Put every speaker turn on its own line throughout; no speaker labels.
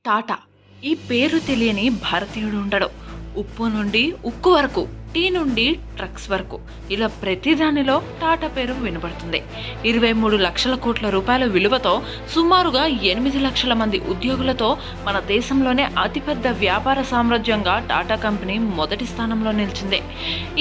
టాటా. ఈ పేరు తెలియని భారతీయుడు ఉండడు. ఉప్పు నుండి ఉక్కు వరకు, టీ నుండి ట్రక్స్ వరకు, ఇలా ప్రతి దానిలో టాటా పేరు వినబడుతుంది. 23 లక్షల కోట్ల రూపాయల విలువతో, సుమారుగా 8 లక్షల మంది ఉద్యోగులతో మన దేశంలోనే అతిపెద్ద వ్యాపార సామ్రాజ్యంగా టాటా కంపెనీ మొదటి స్థానంలో నిలిచింది.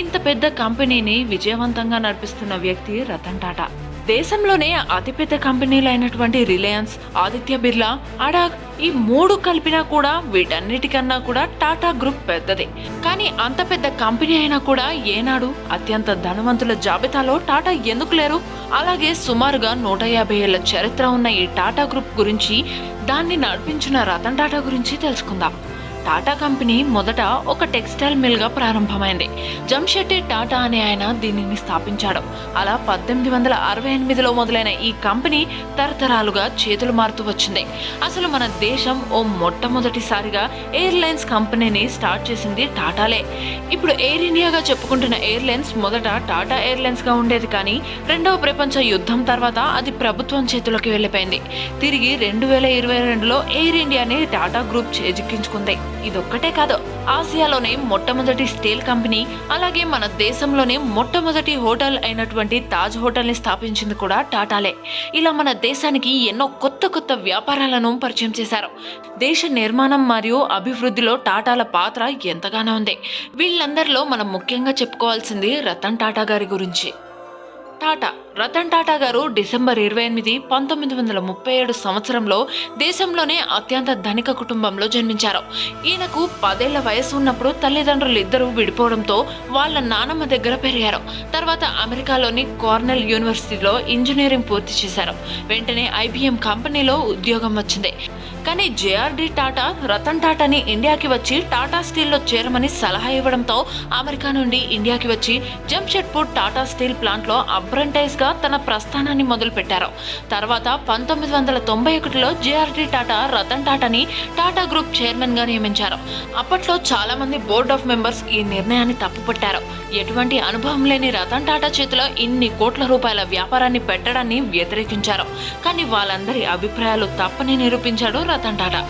ఇంత పెద్ద కంపెనీని విజయవంతంగా నడిపిస్తున్న వ్యక్తి రతన్ టాటా. దేశంలోనే అతిపెద్ద కంపెనీలైనటువంటి రిలయన్స్, ఆదిత్య బిర్లా, అడాగ్, ఈ మూడు కలిపినా కూడా వీటన్నిటికన్నా కూడా టాటా గ్రూప్ పెద్దది. కానీ అంత పెద్ద కంపెనీ అయినా కూడా ఏనాడు అత్యంత ధనవంతుల జాబితాలో టాటా ఎందుకు లేరు? అలాగే సుమారుగా 150 ఏళ్ల చరిత్ర ఉన్న ఈ టాటా గ్రూప్ గురించి, దాన్ని నడిపించిన రతన్ టాటా గురించి తెలుసుకుందాం. టాటా కంపెనీ మొదట ఒక టెక్స్టైల్ మిల్ గా ప్రారంభమైంది. జంషెడ్జీ టాటా అనే ఆయన దీనిని స్థాపించాడు. అలా 1868లో మొదలైన ఈ కంపెనీ తరతరాలుగా చేతులు మారుతూ వచ్చింది. అసలు మన దేశం మొట్టమొదటిసారిగా ఎయిర్లైన్స్ కంపెనీని స్టార్ట్ చేసింది టాటాలే. ఇప్పుడు ఎయిర్ ఇండియాగా చెప్పుకుంటున్న ఎయిర్లైన్స్ మొదట టాటా ఎయిర్లైన్స్ గా ఉండేది. కానీ రెండవ ప్రపంచ యుద్ధం తర్వాత అది ప్రభుత్వం చేతుల్లోకి వెళ్ళిపోయింది. తిరిగి 2022లో ఎయిర్ ఇండియాని టాటా గ్రూప్ చేజిక్కించుకుంది. ఇదొక్కటే కాదు, ఆసియాలోనే మొట్టమొదటి స్టీల్ కంపెనీ, అలాగే మన దేశంలోనే మొట్టమొదటి హోటల్ అయినటువంటి తాజ్ హోటల్ ని స్థాపించింది కూడా టాటాలే. ఇలా మన దేశానికి ఎన్నో కొత్త వ్యాపారాలను పరిచయం చేశారు. దేశ నిర్మాణం మరియు అభివృద్ధిలో టాటాల పాత్ర ఎంతగానో ఉంది. వీళ్ళందరిలో మనం ముఖ్యంగా చెప్పుకోవాల్సింది రతన్ టాటా గారి గురించి. రతన్ టాటా గారు డిసెంబర్ 28, 1937 సంవత్సరంలో దేశంలోనే అత్యంత ధనిక కుటుంబంలో జన్మించారు. ఈయనకు 10 ఏళ్ల వయసు ఉన్నప్పుడు తల్లిదండ్రులు ఇద్దరు విడిపోవడంతో వాళ్ళ నానమ్మ దగ్గర పెరిగారు. తర్వాత అమెరికాలోని కార్నెల్ యూనివర్సిటీలో ఇంజనీరింగ్ పూర్తి చేశారు. వెంటనే IBM కంపెనీలో ఉద్యోగం వచ్చింది. కానీ జేఆర్డి టాటా రతన్ టాటాని ఇండియాకి వచ్చి టాటా స్టీల్లో చేరమని సలహా ఇవ్వడంతో అమెరికా నుండి ఇండియాకి వచ్చి జంషెడ్పూర్ టాటా స్టీల్ ప్లాంట్లో అప్రెంటైజ్ గా తన ప్రస్థానాన్ని మొదలుపెట్టారు. తర్వాత 1991లో జేఆర్డి టాటా రతన్ టాటాని టాటా గ్రూప్ చైర్మన్ గా నియమించారు. అప్పట్లో చాలా మంది బోర్డ్ ఆఫ్ మెంబర్స్ ఈ నిర్ణయాన్ని తప్పుపట్టారు. ఎటువంటి అనుభవం లేని రతన్ టాటా చేతిలో ఇన్ని కోట్ల రూపాయల వ్యాపారాన్ని పెట్టడాన్ని వ్యతిరేకించారు. కానీ వాళ్ళందరి అభిప్రాయాలు తప్పని నిరూపించాడు రతన్ టాటా.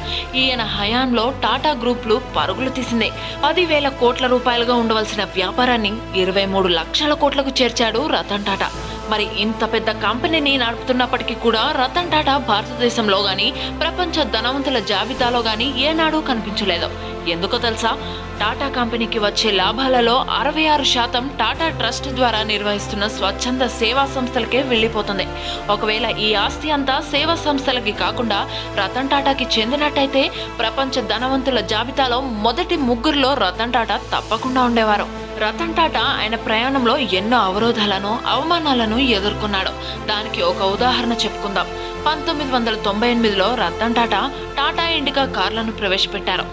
ఈయన హయాంలో టాటా గ్రూప్లు పరుగులు తీసింది. 10,000 కోట్ల రూపాయలుగా ఉండవలసిన వ్యాపారాన్ని 23 లక్షల కోట్లకు చేర్చాడు రతన్ టాటా. మరి ఇంత పెద్ద కంపెనీని నడుపుతున్నప్పటికీ కూడా రతన్ టాటా భారతదేశంలో గానీ, ప్రపంచ ధనవంతుల జాబితాలో గానీ ఏనాడూ కనిపించలేదు. ఎందుకో తెలుసా? టాటా కంపెనీకి వచ్చే లాభాలలో 66% టాటా ట్రస్ట్ ద్వారా నిర్వహిస్తున్న స్వచ్ఛంద సేవా సంస్థలకే వెళ్లిపోతుంది. ఒకవేళ ఈ ఆస్తి అంతా సేవా సంస్థలకి కాకుండా రతన్ టాటాకి చెందినట్టయితే ప్రపంచ ధనవంతుల జాబితాలో మొదటి 3లో రతన్ టాటా తప్పకుండా ఉండేవారు. రతన్ టాటా ఆయన ప్రయాణంలో ఎన్నో అవరోధాలను, అవమానాలను ఎదుర్కొన్నాడు. దానికి ఒక ఉదాహరణ చెప్పుకుందాం. 1998లో రతన్ టాటా టాటా ఇండికా కార్లను ప్రవేశపెట్టారు.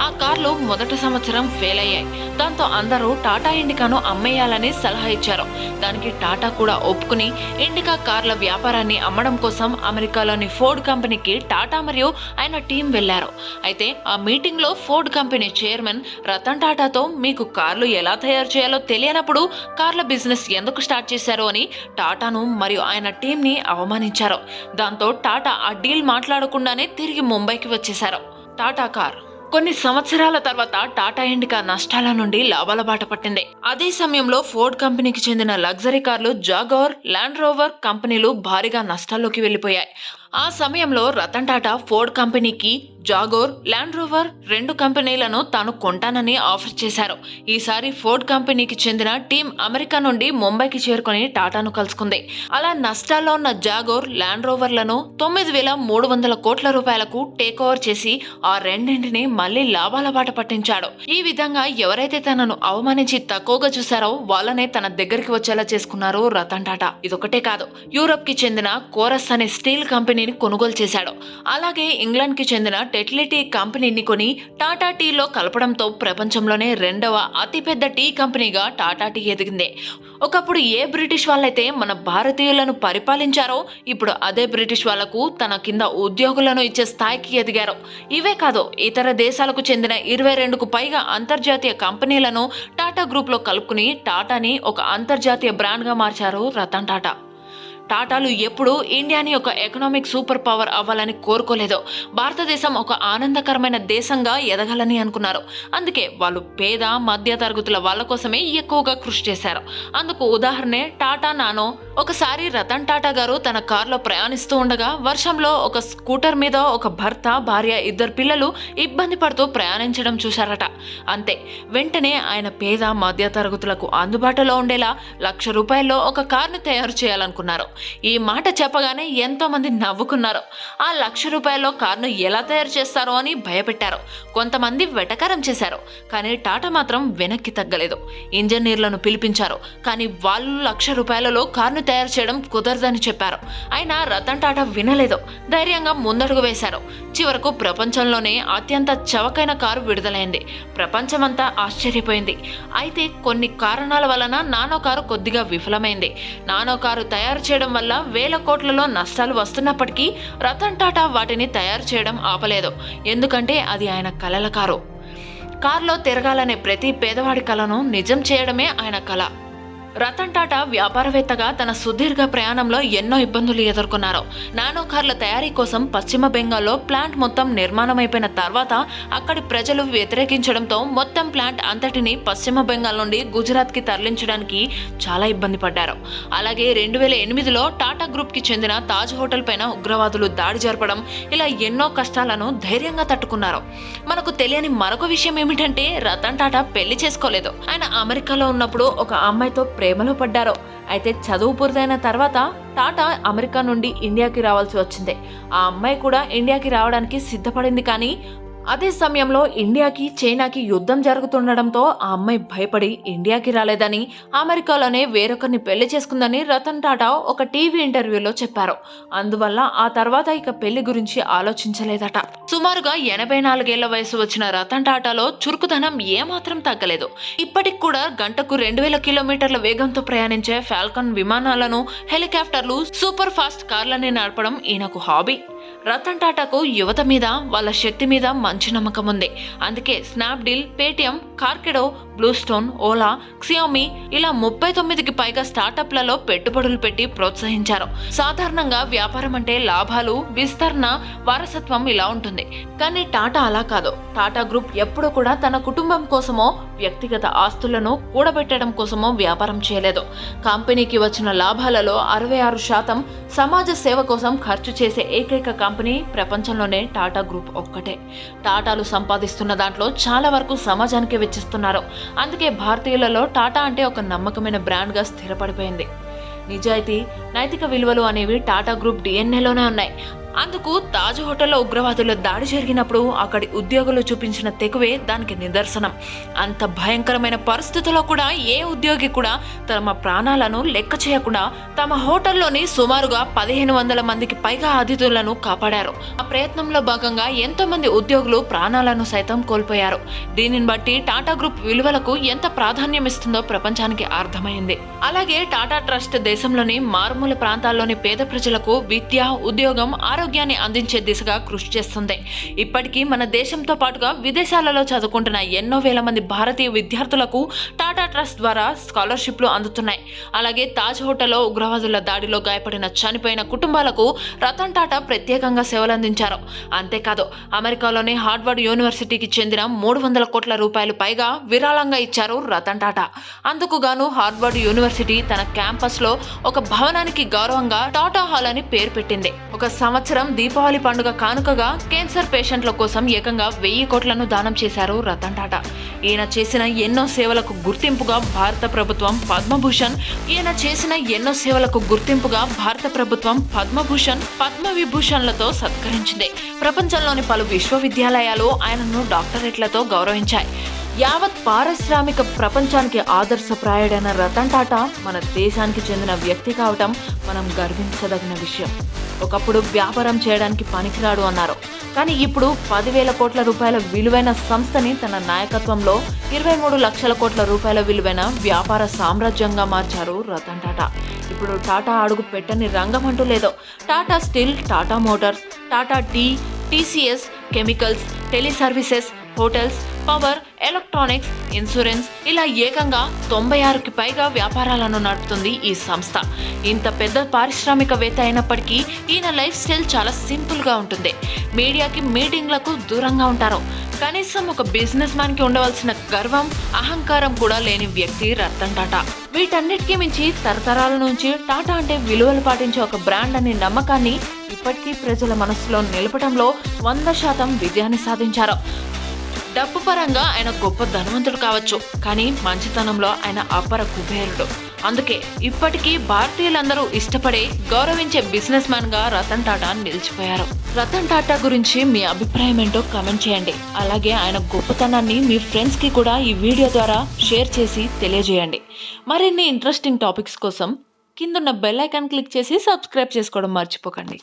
ఆ కార్లు మొదటి సంవత్సరం ఫెయిల్ అయ్యాయి. దాంతో అందరూ టాటా ఇండికాను అమ్మేయాలని సలహా ఇచ్చారు. దానికి టాటా కూడా ఒప్పుకుని ఇండికా కార్ల వ్యాపారాన్ని అమ్మడం కోసం అమెరికాలోని ఫోర్డ్ కంపెనీకి టాటా మరియు ఆయన టీం వెళ్లారు. అయితే ఆ మీటింగ్ లో ఫోర్డ్ కంపెనీ చైర్మన్ రతన్ టాటాతో, మీకు కార్లు ఎలా తయారు చేయాలో తెలియనప్పుడు కార్ల బిజినెస్ ఎందుకు స్టార్ట్ చేశారు అని టాటాను మరియు ఆయన టీం ని అవమానించారు. దాంతో టాటా ఆ డీల్ మాట్లాడకుండానే తిరిగి ముంబైకి వచ్చేశారు. టాటా కార్ కొన్ని సంవత్సరాల తర్వాత టాటా ఇండికా నష్టాల నుండి లాభాల బాట పట్టింది. అదే సమయంలో ఫోర్డ్ కంపెనీకి చెందిన లగ్జరీ కార్లు జాగోర్, ల్యాండ్ రోవర్ కంపెనీలు భారీగా నష్టాల్లోకి వెళ్లిపోయాయి. ఆ సమయంలో రతన్ టాటా ఫోర్డ్ కంపెనీకి జాగోర్, ల్యాండ్ రోవర్ 2 కంపెనీలను తాను కొంటానని ఆఫర్ చేశారు. ఈసారి ఫోర్డ్ కంపెనీకి చెందిన టీం అమెరికా నుండి ముంబైకి చేరుకుని టాటాను కలుసుకుంది. అలా నష్టాల్లో ఉన్న జాగోర్, ల్యాండ్ రోవర్లను 9,300 కోట్ల రూపాయలకు టేక్ ఓవర్ చేసి ఆ రెండింటిని మళ్లీ లాభాల బాట పట్టించాడు. ఈ విధంగా ఎవరైతే తనను అవమానించి తక్కువగా చూశారో వాళ్ళనే తన దగ్గరికి వచ్చేలా చేసుకున్నారు రతన్ టాటా. ఇదొకటే కాదు, యూరప్ కి చెందిన కోరస్ అనే స్టీల్ కంపెనీని కొనుగోలు చేశాడు. అలాగే ఇంగ్లాండ్ కి చెందిన టెట్లీ కంపెనీని కొని టాటా టీలో కలపడంతో ప్రపంచంలోనే 2వ అతిపెద్ద టీ కంపెనీగా టాటా టీ ఎదిగింది. ఒకప్పుడు ఏ బ్రిటిష్ వాళ్ళైతే మన భారతీయులను పరిపాలించారో ఇప్పుడు అదే బ్రిటిష్ వాళ్లకు తన కింద ఉద్యోగులను ఇచ్చే స్థాయికి ఎదిగారు. ఇవే కాదు, ఇతర దేశాలకు చెందిన 22కు పైగా అంతర్జాతీయ కంపెనీలను టాటా గ్రూప్ లో కలుపుకుని టాటాని ఒక అంతర్జాతీయ బ్రాండ్ గా మార్చారు రతన్ టాటా. టాటాలు ఎప్పుడూ ఇండియాని ఒక ఎకనామిక్ సూపర్ పవర్ అవ్వాలని కోరుకోలేదు. భారతదేశం ఒక ఆనందకరమైన దేశంగా ఎదగాలని అనుకున్నారు. అందుకే వాళ్ళు పేద మధ్య తరగతుల వాళ్ళ కోసమే ఎక్కువగా కృషి చేశారు. అందుకు ఉదాహరణే టాటా నానో. ఒకసారి రతన్ టాటా గారు తన కారులో ప్రయాణిస్తూ ఉండగా వర్షంలో ఒక స్కూటర్ మీద ఒక భర్త భార్య 2 పిల్లలు ఇబ్బంది పడుతూ ప్రయాణించడం చూశారట. అంతే, వెంటనే ఆయన పేద మధ్య తరగతులకు అందుబాటులో ఉండేలా ₹1,00,000 ఒక కారును తయారు చేయాలనుకున్నారు. ఈ మాట చెప్పగానే ఎంతో మంది నవ్వుకున్నారు. ఆ ₹1,00,000 కారును ఎలా తయారు చేస్తారో అని భయపెట్టారు. కొంతమంది వెటకారం చేశారు. కానీ టాటా మాత్రం వెనక్కి తగ్గలేదు. ఇంజనీర్లను పిలిపించారు. కానీ వాళ్ళు ₹1,00,000 కారును తయారు చేయడం కుదరదని చెప్పారు. అయినా రతన్ టాటా వినలేదు. ధైర్యంగా ముందడుగు వేశారు. చివరకు ప్రపంచంలోనే అత్యంత చవకైన కారు విడుదలైంది. ప్రపంచమంతా ఆశ్చర్యపోయింది. అయితే కొన్ని కారణాల వలన నానో కారు కొద్దిగా విఫలమైంది. నానో కారు తయారు చేయడం వల్ల వేల కోట్లలో నష్టాలు వస్తున్నప్పటికీ రతన్ టాటా వాటిని తయారు చేయడం ఆపలేదు. ఎందుకంటే అది ఆయన కలల కారు. కారులో తిరగాలనే ప్రతి పేదవాడి కలను నిజం చేయడమే ఆయన కల. రతన్ టాటా వ్యాపారవేత్తగా తన సుదీర్ఘ ప్రయాణంలో ఎన్నో ఇబ్బందులు ఎదుర్కొన్నారు. నానో కార్ల తయారీ కోసం పశ్చిమ బెంగాల్లో ప్లాంట్ మొత్తం నిర్మాణమైపోయిన తర్వాత అక్కడి ప్రజలు వ్యతిరేకించడంతో మొత్తం ప్లాంట్ అంతటిని పశ్చిమ బెంగాల్ నుండి గుజరాత్కి తరలించడానికి చాలా ఇబ్బంది పడ్డారు. అలాగే 2008లో టాటా గ్రూప్కి చెందిన తాజ్ హోటల్ పైన ఉగ్రవాదులు దాడి జరపడం, ఇలా ఎన్నో కష్టాలను ధైర్యంగా తట్టుకున్నారు. మనకు తెలియని మరొక విషయం ఏమిటంటే రతన్ టాటా పెళ్లి చేసుకోలేదు. ఆయన అమెరికాలో ఉన్నప్పుడు ఒక అమ్మాయితో ప్రేమలో పడ్డారు. అయితే చదువు పూర్తయిన తర్వాత టాటా అమెరికా నుండి ఇండియాకి రావాల్సి వచ్చింది. ఆ అమ్మాయి కూడా ఇండియాకి రావడానికి సిద్ధపడింది. కానీ అదే సమయంలో ఇండియాకి చైనాకి యుద్ధం జరుగుతుండడంతో ఆ అమ్మాయి భయపడి ఇండియాకి రాలేదని, అమెరికాలోనే వేరొకరిని పెళ్లి చేసుకుందని రతన్ టాటా ఒక టీవీ ఇంటర్వ్యూలో చెప్పారు. అందువల్ల ఆ తర్వాత ఇక పెళ్లి గురించి ఆలోచించలేదట. సుమారుగా 84 ఏళ్ల వయసు వచ్చిన రతన్ టాటాలో చురుకుదనం ఏమాత్రం తగ్గలేదు. ఇప్పటికి కూడా గంటకు 2000 కిలోమీటర్ల వేగంతో ప్రయాణించే ఫాల్కన్ విమానాలను, హెలికాప్టర్లు, సూపర్ ఫాస్ట్ కార్లని నడపడం ఈయనకు హాబీ. రతన్ టాటాకు యువత మీద, వాళ్ళ శక్తి మీద మంచి నమ్మకం ఉంది. అందుకే స్నాప్డీల్, పేటిఎం, కార్కెడో, బ్లూస్టోన్, ఓలా, క్సియోమి ఇలా 39కి పైగా స్టార్టప్లలో పెట్టుబడులు పెట్టి ప్రోత్సహించారు. సాధారణంగా వ్యాపారం అంటే లాభాలు, విస్తరణ, వారసత్వం ఇలా ఉంటుంది. కానీ టాటా అలా కాదు. టాటా గ్రూప్ ఎప్పుడూ కూడా తన కుటుంబం కోసమో, వ్యక్తిగత ఆస్తులను కూడబెట్టడం కోసమో వ్యాపారం చేయలేదు. కంపెనీకి వచ్చిన లాభాలలో 66% సమాజ సేవ కోసం ఖర్చు చేసే ఏకైక కంపెనీ ప్రపంచంలోనే టాటా గ్రూప్ ఒక్కటే. టాటాలు సంపాదిస్తున్న దాంట్లో చాలా వరకు సమాజానికి వెచ్చిస్తున్నారు. అందుకే భారతీయులలో టాటా అంటే ఒక నమ్మకమైన బ్రాండ్గా స్థిరపడిపోయింది. నిజాయితీ, నైతిక విలువలు అనేవి టాటా గ్రూప్ డిఎన్ఏలోనే ఉన్నాయి. అందుకు తాజ్ హోటల్లో ఉగ్రవాదుల దాడి జరిగినప్పుడు అక్కడి ఉద్యోగులు చూపించిన తెగువే దానికి నిదర్శనం. అంత భయంకరమైన పరిస్థితుల్లో కూడా ఏ ఉద్యోగి కూడా తమ ప్రాణాలను లెక్క చేయకుండా తమ హోటల్లోని సుమారుగా 1500 మందికి పైగా అతిథులను కాపాడారు. ఆ ప్రయత్నంలో భాగంగా ఎంతో మంది ఉద్యోగులు ప్రాణాలను సైతం కోల్పోయారు. దీనిని బట్టి టాటా గ్రూప్ విలువలకు ఎంత ప్రాధాన్యం ఇస్తుందో ప్రపంచానికి అర్థమైంది. అలాగే టాటా ట్రస్ట్ దేశంలోని మారుమూల ప్రాంతాల్లోని పేద ప్రజలకు విద్య, ఉద్యోగం, ఆరోగ్యాన్ని అందించే దిశగా కృషి చేస్తుంది. ఇప్పటికీ మన దేశంతో పాటుగా విదేశాలలో చదువుకుంటున్న ఎన్నో వేల మంది భారతీయ విద్యార్థులకు టాటా ట్రస్ట్ ద్వారా స్కాలర్షిప్లు అందుతున్నాయి. అలాగే తాజ్ హోటల్లో ఉగ్రవాదుల దాడిలో గాయపడిన చనిపోయిన కుటుంబాలకు రతన్ టాటా ప్రత్యేకంగా సేవలందించారు. అంతేకాదు, అమెరికాలోని హార్వర్డ్ యూనివర్సిటీకి చెందిన 300 కోట్ల రూపాయలు పైగా విరాళంగా ఇచ్చారు రతన్ టాటా. అందుకు గాను హార్వర్డ్ యూనివర్సిటీ తన క్యాంపస్లో ఒక భవనానికి గౌరవంగా టాటా హాల్ అని పేరు పెట్టింది. ఒక సంవత్సరం దీపావళి పండుగ కానుకగా క్యాన్సర్ పేషెంట్ల కోసం ఏకంగా 1000 కోట్లను దానం చేశారు రతన్ టాటా. ఈయన చేసిన ఎన్నో సేవలకు గుర్తింపుగా భారత ప్రభుత్వం పద్మభూషణ్, పద్మవిభూషణ్లతో సత్కరించింది. ప్రపంచంలోని పలు విశ్వవిద్యాలయాలు ఆయనను డాక్టరేట్లతో గౌరవించాయి. యావత్ పారిశ్రామిక ప్రపంచానికి ఆదర్శప్రాయుడైన రతన్ టాటా మన దేశానికి చెందిన వ్యక్తి కావటం మనం గర్వించదగిన విషయం. ఒకప్పుడు వ్యాపారం చేయడానికి పనికిరాడు అన్నారు. కానీ ఇప్పుడు 10,000 కోట్ల రూపాయల విలువైన సంస్థని తన నాయకత్వంలో 23 లక్షల కోట్ల రూపాయల విలువైన వ్యాపార సామ్రాజ్యంగా మార్చారు రతన్ టాటా. ఇప్పుడు టాటా అడుగు పెట్టని రంగం అంటూ లేదో. Tata steel, Tata motors, Tata tea, TCS, chemicals, teleservices, hotels, power, electronics, insurance ఇలా ఏకంగా 96కి పైగా వ్యాపారాలను నడుపుతుంది ఈ సంస్థ. ఇంత పెద్ద పారిశ్రామికవేత్త అయినప్పటికీ ఈయన లైఫ్ స్టైల్ చాలా సింపుల్గా ఉంటుంది. మీడియాకి, మీటింగ్లకు దూరంగా ఉంటారు. కనీసం ఒక బిజినెస్ మ్యాన్కి ఉండవలసిన గర్వం, అహంకారం కూడా లేని వ్యక్తి రతన్ టాటా. వీటన్నిటికీ మించి తరతరాల నుంచి టాటా అంటే విలువలు పాటించే ఒక బ్రాండ్ అనే నమ్మకాన్ని ఇప్పటికీ ప్రజల మనసులో నిలపడంలో 100% విజయాన్ని సాధించారు. డబ్బు పరంగా ఆయన గొప్ప ధనవంతుడు కావచ్చు, కానీ మంచితనంలో ఆయన అపర కుబేరుడు. అందుకే ఇప్పటికీ భారతీయులందరూ ఇష్టపడే, గౌరవించే బిజినెస్ మ్యాన్ గా రతన్ టాటా నిలిచిపోయారు. రతన్ టాటా గురించి మీ అభిప్రాయం ఏంటో కామెంట్ చేయండి. అలాగే ఆయన గొప్పతనాన్ని మీ ఫ్రెండ్స్ కి కూడా ఈ వీడియో ద్వారా షేర్ చేసి తెలియజేయండి. మరిన్ని ఇంట్రెస్టింగ్ టాపిక్స్ కోసం కిందున్న బెల్ ఐకాన్ క్లిక్ చేసి సబ్స్క్రైబ్ చేసుకోవడం మర్చిపోకండి.